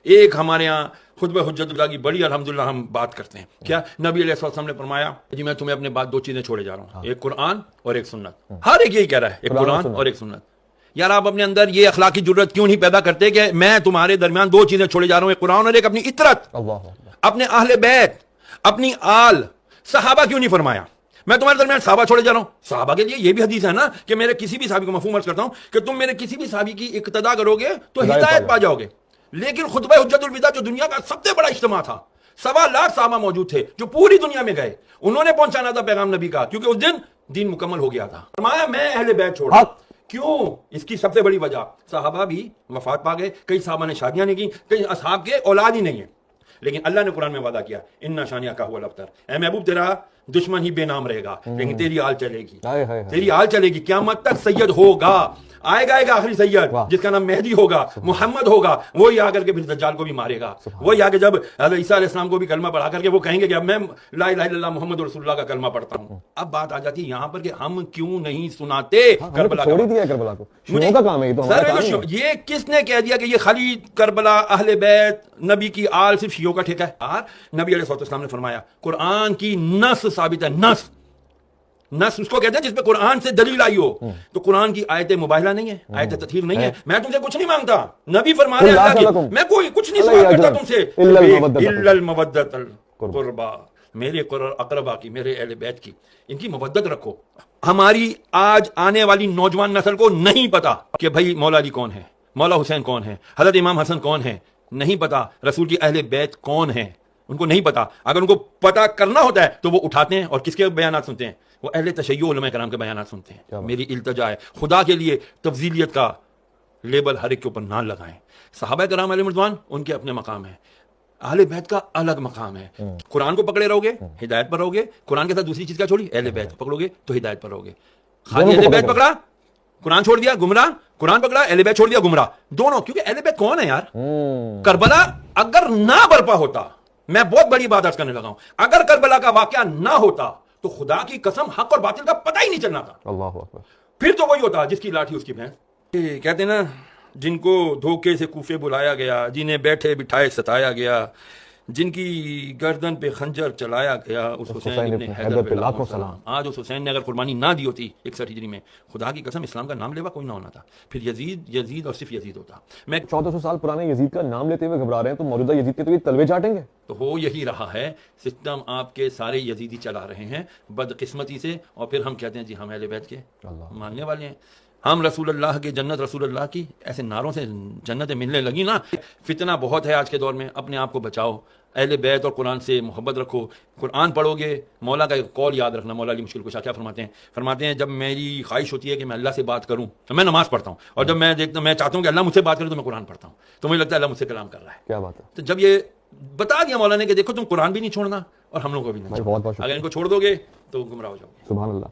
ایک ہمارے ہاں خطبہ حجت اللہ کی بڑی الحمدللہ ہم بات کرتے ہیں، کیا نبی علیہ السلام نے فرمایا جی میں تمہیں اپنے بعد 2 چیزیں چھوڑے جا رہا ہوں، ایک قرآن اور ایک سنت. ہر ایک یہی کہہ رہا ہے، ایک قرآن اور ایک سنت. یار آپ اپنے اندر یہ اخلاقی ضرورت کیوں نہیں پیدا کرتے کہ میں تمہارے درمیان 2 چیزیں چھوڑے جا رہا ہوں، ایک قرآن اور ایک اپنی اطرت، اپنے اہل بیت، اپنی آل. صحابہ کیوں نہیں فرمایا میں تمہارے درمیان صحابہ چھوڑے جا رہا ہوں؟ صحابہ کے لیے یہ بھی حدیث ہے نا کہ میرے کسی بھی صحابی کو مفہوم عرض کرتا ہوں کہ تم میرے کسی بھی صحابی کی اقتدا کرو گے تو ہدایت پا جاؤ گے. لیکن خطبہ حجت الوداع جو دنیا کا سب سے بڑا اجتماع تھا، 1.25 لاکھ صحابہ موجود تھے جو پوری دنیا میں گئے، انہوں نے پہنچانا تھا پیغام نبی کا، کیونکہ اس دن دین مکمل ہو گیا تھا. فرمایا میں اہل بیت چھوڑا. کیوں؟ اس کی سب سے بڑی وجہ صحابہ بھی وفات پا گئے، کئی صحابہ نے شادیاں نہیں کی، کئی اصحاب کے اولاد ہی نہیں ہیں. لیکن اللہ نے قرآن میں وعدہ کیا ان شانیہ کا هو الابتر، اے محبوب تیرا دشمن ہی بے نام رہے گا لیکن تیری آل چلے گی، تیری آل چلے گی. قیامت تک سید ہوگا، آئے گا آخری سید جس کا نام مہدی ہوگا، محمد ہوگا، وہی آ کر کے پھر دجال کو بھی مارے گا. وہی آ کے جب حضرت عیسیٰ علیہ السلام کو بھی کلمہ پڑھا کر کے وہ کہیں گے کہ اب میں لا الہ الا اللہ محمد رسول اللہ کا کلمہ پڑھتا ہوں. اب بات آ جاتی ہے یہاں پر کہ ہم کیوں نہیں سناتے کربلا کو. یہ کس نے کہہ دیا کہ یہ خالی کربلا اہل بیت نبی کی آل صرف شیعوں کا ٹھیکہ ہے؟ نبی علیہ السلام نے فرمایا قرآن کی نص ثابت ہے. نص اس کو کہتے ہیں جس پہ قرآن سے دلیل آئی ہو. تو قرآن کی آیت مباہلہ نہیں ہے، آیت تطہیر نہیں ہے. میں تم سے کچھ نہیں مانگتا، نبی فرما رہے ہیں اللہ کی، میں کوئی کچھ نہیں سوال کرتا تم سے الا المودۃ القربا، میرے اقربا کی، میرے اہل بیت کی، ان کی مودت رکھو. ہماری آج آنے والی نوجوان نسل کو نہیں پتا کہ بھائی مولا علی کون ہے، مولا حسین کون ہے، حضرت امام حسن کون ہے، نہیں پتا رسول کی اہل بیت کون ہے، ان کو نہیں پتا. اگر ان کو پتا کرنا ہوتا ہے تو وہ اٹھاتے ہیں اور کس کے بیانات سنتے ہیں؟ وہ اہل تشیع علماء کرام کے بیانات سنتے ہیں. میری التجا ہے خدا کے لیے تفضیلیت کا لیبل ہر ایک کے اوپر نہ لگائیں. صحابہ کرام علیہ رضوان ان کے اپنے مقام ہے، اہل بیت کا الگ مقام ہے. قرآن کو پکڑے رہو گے ہدایت پر رہو گے، قرآن کے ساتھ دوسری چیز کیا چھوڑی؟ اہل بیت پکڑو گے تو ہدایت پر رہو گے. خالی اہل بیت پکڑا قرآن چھوڑ دیا گمراہ، قرآن پکڑا اہل بیت چھوڑ دیا گمراہ. دونوں، کیونکہ اہل بیت کون ہے یار؟ کربلا اگر نہ برپا ہوتا، میں بہت بڑی بات عرض کرنے لگا ہوں، اگر کربلا کا واقعہ نہ ہوتا تو خدا کی قسم حق اور باطل کا پتہ ہی نہیں چلنا تھا. اللہ اکبر. پھر تو وہی ہوتا جس کی لاٹھی اس کی بھینس. کہتے ہیں نا جن کو دھوکے سے کوفے بلایا گیا، جنہیں بیٹھے بٹھائے ستایا گیا، جن کی گردن پہ خنجر چلایا گیا، اس حسین ابن حیدر پہ لاکھوں سلام. آج اس حسین نے اگر قربانی نہ دی ہوتی 61 ہجری میں، خدا کی قسم اسلام کا نام لیوا کوئی نہ ہونا تھا. پھر یزید اور صرف یزید ہوتا. میں 1400 سال پرانے یزید کا نام لیتے ہوئے گھبرا رہے ہیں، تو موجودہ یزید کے تو یہ تلوے چاٹیں گے. تو ہو یہی رہا ہے سسٹم، آپ کے سارے یزیدی چلا رہے ہیں بدقسمتی سے، اور پھر ہم کہتے ہیں جی ہم اہل بیت کے ماننے والے ہیں، ہم رسول اللہ کے جنت رسول اللہ کی، ایسے نعروں سے جنتیں ملنے لگی نا. فتنہ بہت ہے آج کے دور میں، اپنے آپ کو بچاؤ، اہل بیت اور قرآن سے محبت رکھو. قرآن پڑھو گے، مولا کا ایک قول یاد رکھنا، مولا علی مشکل کشا کیا فرماتے ہیں جب میری خواہش ہوتی ہے کہ میں اللہ سے بات کروں تو میں نماز پڑھتا ہوں، اور جب میں چاہتا ہوں کہ اللہ مجھ سے بات کرے تو میں قرآن پڑھتا ہوں، تو مجھے لگتا ہے اللہ مجھ سے کلام کر رہا ہے. کیا بات ہے. تو جب یہ بتا دیا مولا نے کہ دیکھو تم قرآن بھی نہیں چھوڑنا اور ہم لوگوں کو بھی نہیں چھوڑنا، اگر ان کو چھوڑ دو گے تو گمراہ ہو جاؤ گے. سبحان اللہ.